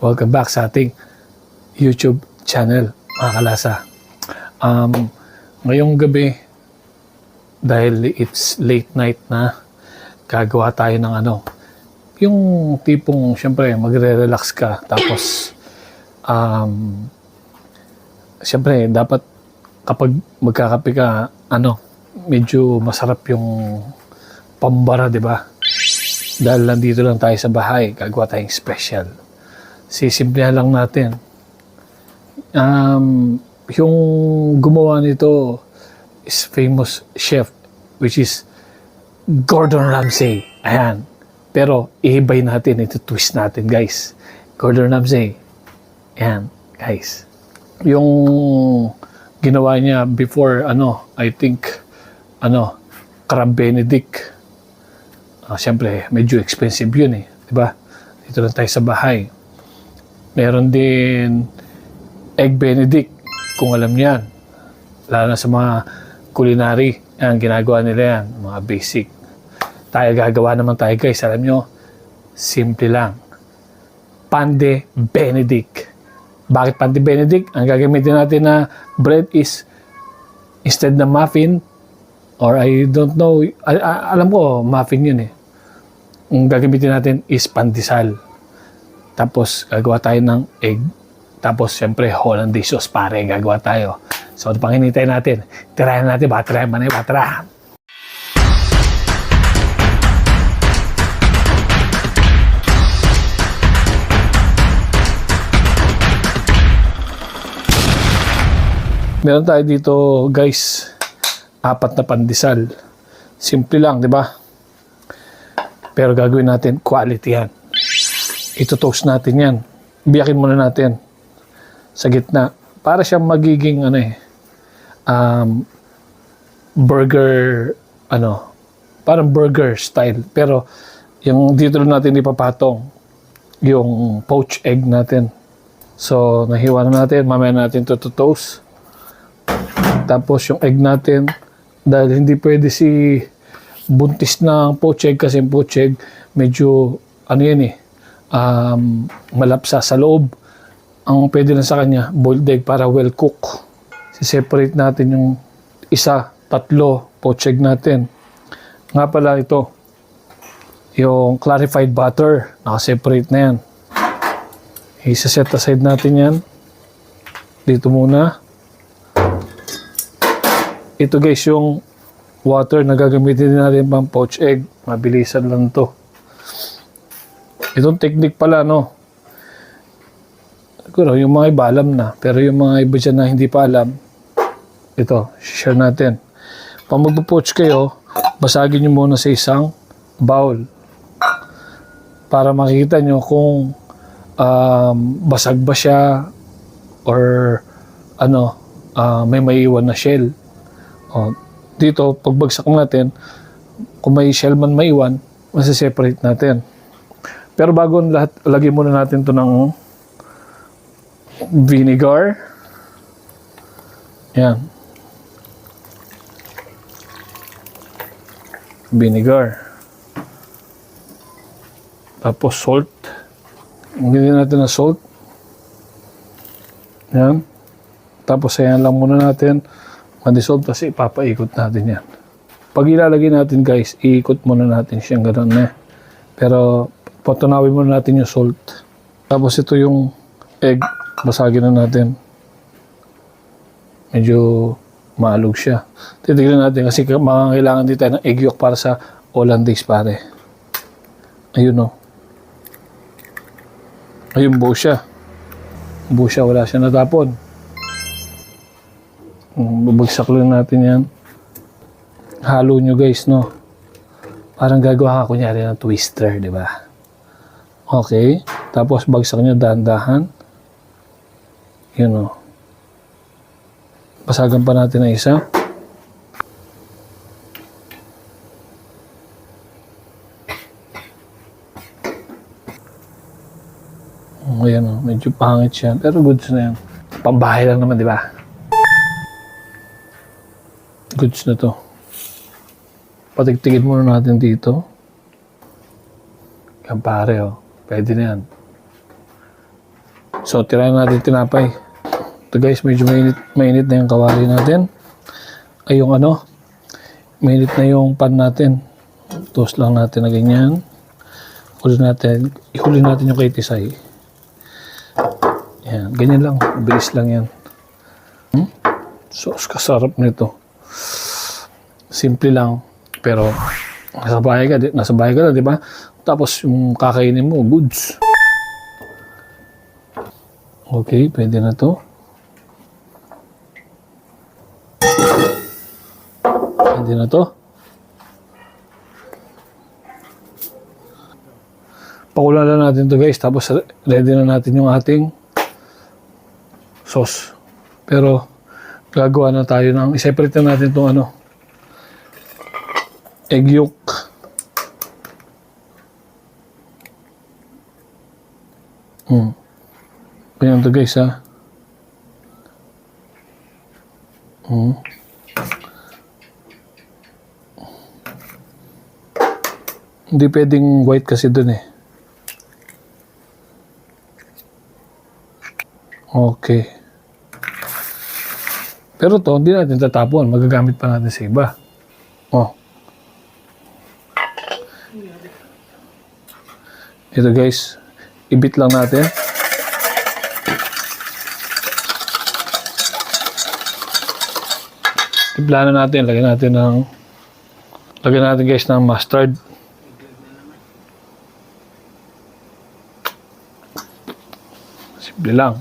Welcome back sa ating YouTube channel, mga kalasa. Ngayong gabi, dahil it's late night na, gagawa tayo ng yung tipong, syempre, magre-relax ka. Tapos, syempre, dapat kapag magkakape ka, medyo masarap yung pambara, di ba? Dahil nandito lang tayo sa bahay, gagawa tayong special. Sisimplihan lang natin. Yung gumawa nito is famous chef, which is Gordon Ramsay. Ayan. Pero, ihibay natin, ito twist natin, guys. Gordon Ramsay. Ayan, guys. Yung ginawa niya before, I think, Crab Benedict. Siyempre, medyo expensive yun eh. Diba? Dito lang tayo sa bahay. Meron din Egg Benedict, kung alam niyan. Lalo na sa mga culinary. Yan, ginagawa nila yan. Mga basic. Tayo gagawa naman tayo, guys. Alam nyo, simple lang. Pande Benedict. Bakit Pande Benedict? Ang gagamitin natin na bread is instead na muffin, or I don't know, alam ko, muffin yun eh. Ang gagamitin natin is pandesal. Tapos, gagawa tayo ng egg. Tapos, siyempre, Hollandaise sauce, pare, gagawa tayo. So, ito pang hinintay natin. Tirayan natin, batra, manay, batra. Meron tayo dito, guys, 4 na pandesal. Simple lang, di ba? Pero gagawin natin, quality yan. Ito-toast natin yan. Biyakin muna natin sa gitna. Para siyang magiging, burger, parang burger style. Pero, yung dito lang natin ipapatong, yung poached egg natin. So, nahiwa na natin. Mamaya natin ito to-toast. Tapos, yung egg natin, dahil hindi pwede si buntis ng poached egg kasi poached egg medyo malapsa sa loob. Ang pwede lang sa kanya boiled egg para well cook. Si-separate natin yung 3 poached egg natin. Nga pala ito, yung clarified butter, naka-separate na yan. Isa-set aside natin yan. Dito muna. Ito, guys, yung water na gagamitin natin pang poached egg. Mabilisan lang to. Itong technique pala, siguro yung mga iba alam na, pero yung mga iba dyan na hindi pa alam, ito, share natin. Pag magpo-poach kayo, basagin nyo muna sa isang bowl para makikita nyo kung basag ba siya or may maiwan na shell. Dito, pagbagsak natin, kung may shell man maiwan, masiseparate natin. Pero bago lahat, lagyan muna natin ito ng vinegar. Yan. Vinegar. Tapos salt. Lagyan natin ng salt. Yan. Tapos ayan lang muna natin. Ma-dissolve kasi ipapaikot natin yan. Pag ilalagay natin, guys, iikot muna natin siyang gano'n eh. Pero patunawin muna natin yung salt. Tapos ito yung egg, basagin na natin. Medyo maalog siya. Titignan natin kasi kailangan din tayo ng egg yolk para sa Hollandaise, pare. Ayun, ayun, buo siya. Buo siya, wala siya natapon. Babagsak lang natin yan. Halo nyo, guys, parang gagawa ka kunyari ng twister, di ba? Okay. Tapos bagsak nyo dahan-dahan. Yun, Basagan pa natin na isa. Ayan, medyo pangit siya. Pero goods na yan. Pambahay lang naman, di ba? Goods na to. Patigtigin muna natin dito. Yan, pare, Pwede na yan. So, tirayan natin tinapay. Ito guys, medyo mainit na yung kawali natin. Ay, yung ano, mainit na yung pan natin. Toast lang natin na ganyan. Ihuli natin yung kaitisay. Yan, ganyan lang. Bilis lang yan. So, kasarap nito. Simple lang. Pero, nasa bahay ka na, di ba? Tapos, yung kakainin mo, goods. Okay, pwede na to. Pwede na to. Pakulan na natin to guys. Tapos ready na natin yung ating sauce. Pero gagawa na tayo ng i-separate na natin itong ano, egg yolk. Ganyan to guys ha. Hindi pwedeng white kasi dun eh. Okay. Pero to, hindi natin tatapon. Magagamit pa natin sa iba. Oh. Ito guys, ibit lang natin. Timpla natin, lagyan natin guys ng mustard. Simple lang.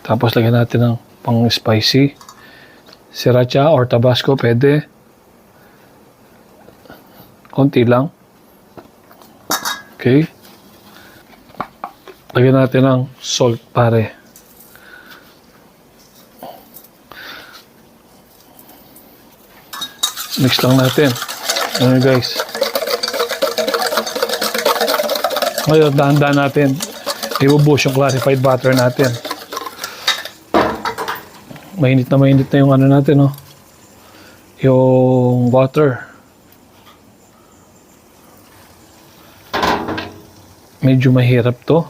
Tapos lagyan natin ng pang spicy. Sriracha or Tabasco pwede. Konti lang. Okay. Lagyan natin ng salt pare. Mix lang natin. Ano guys. Ngayon, dahan-dahan natin. Ibubuhos yung clarified butter natin. Mainit na yung ano natin, no? Yung water. Medyo mahirap to.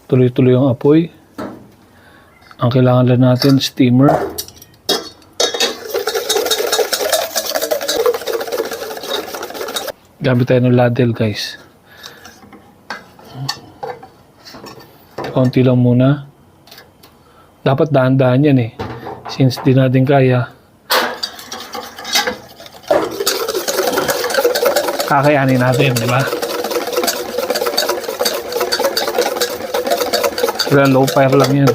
Tuloy-tuloy yung apoy. Ang kailangan lang natin, steamer. Gamit tayo ng ladle, guys. Konti lang muna. Dapat dahan-dahan yan eh. Since di natin kaya. Kakayanin natin, di ba? Kaya low fire lang yan.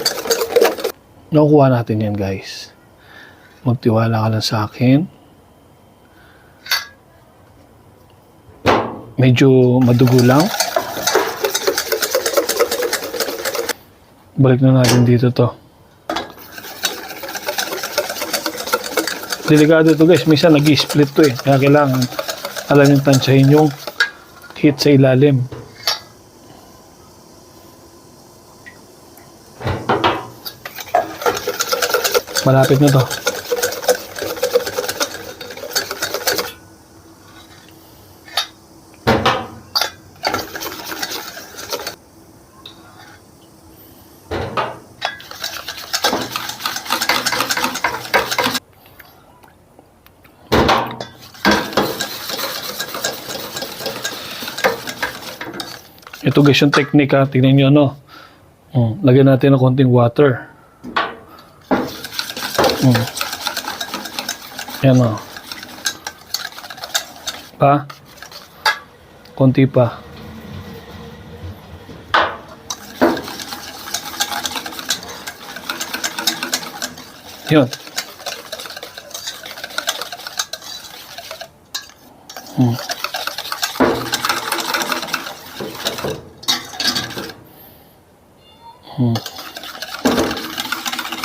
Nakukuha natin yan, guys. Magtiwala ka lang sa akin. Medyo madugo lang. Balik na natin dito to. Delikado to guys. Minsan nag-i-split to eh. Kaya kailangan alam yung tansyahin yung heat sa ilalim. Malapit na to. Ito guys yung technique ha. Tingnan nyo no. Lagyan natin ng konting water. Yan o. Pa. Konti pa. Yun.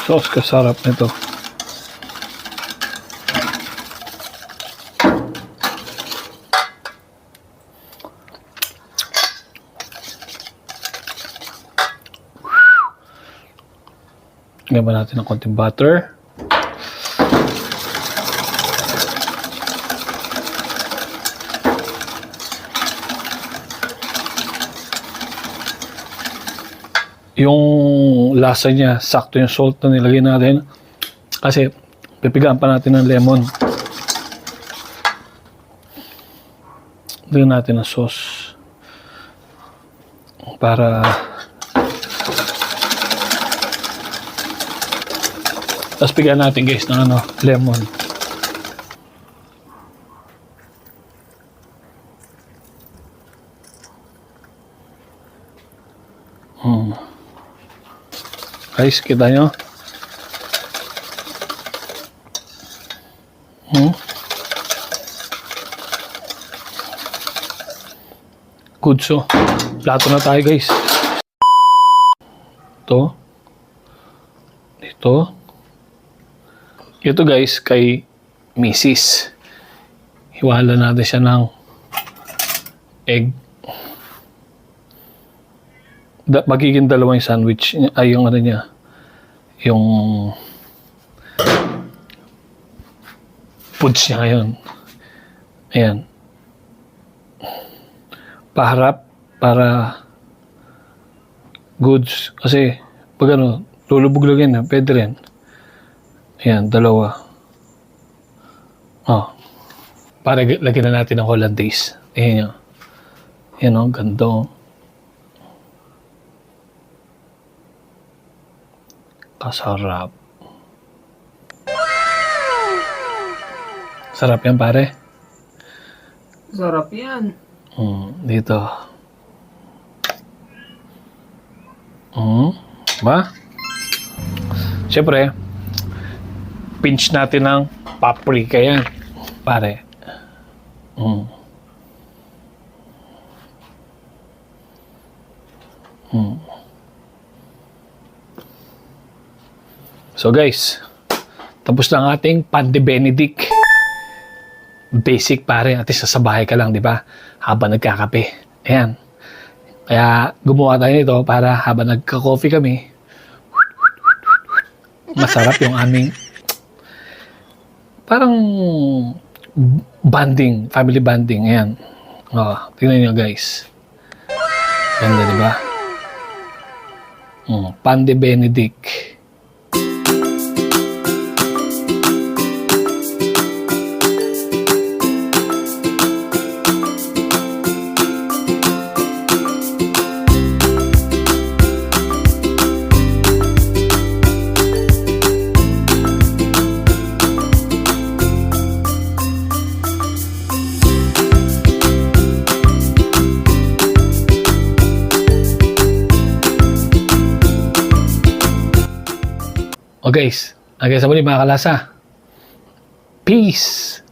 Sauce kasarap nito. Lagyan ba natin ng konting butter. yung lasa niya, sakto yung salt na nilagay natin. Kasi, pipigaan pa natin ng lemon. Lagyan natin ng sauce. Para tapos bigyan natin guys ng lemon. Guys, kita nyo? Good, so plato na tayo guys. Ito guys kay Mrs. Hiwala natin siya ng egg. Magiging dalawang sandwich ay yung niya, yung foods niya ngayon. Ayan, paharap para goods kasi pag lulubog lang yan, pwede rin. Ayan, dalawa. Para lagyan na natin ng Hollandaise. Ayan yun. Ayan ganda. Kasarap. Sarap yan, pare. Sarap yan. Dito. Ba? Siyempre, pinch natin ng paprika yan, pare. So guys, tapos na ang ating pan de Benedict. Basic pare, at least sa bahay ka lang, di ba? Habang nagkakape. Ayan. Kaya gumawa tayo nito para habang nagka-coffee kami, masarap yung aming parang bonding, family bonding. Ayan. Tingnan nyo guys. Ganda, di ba? Pan de Benedict. O guys, hanggang sa muli mga kalasa. Peace!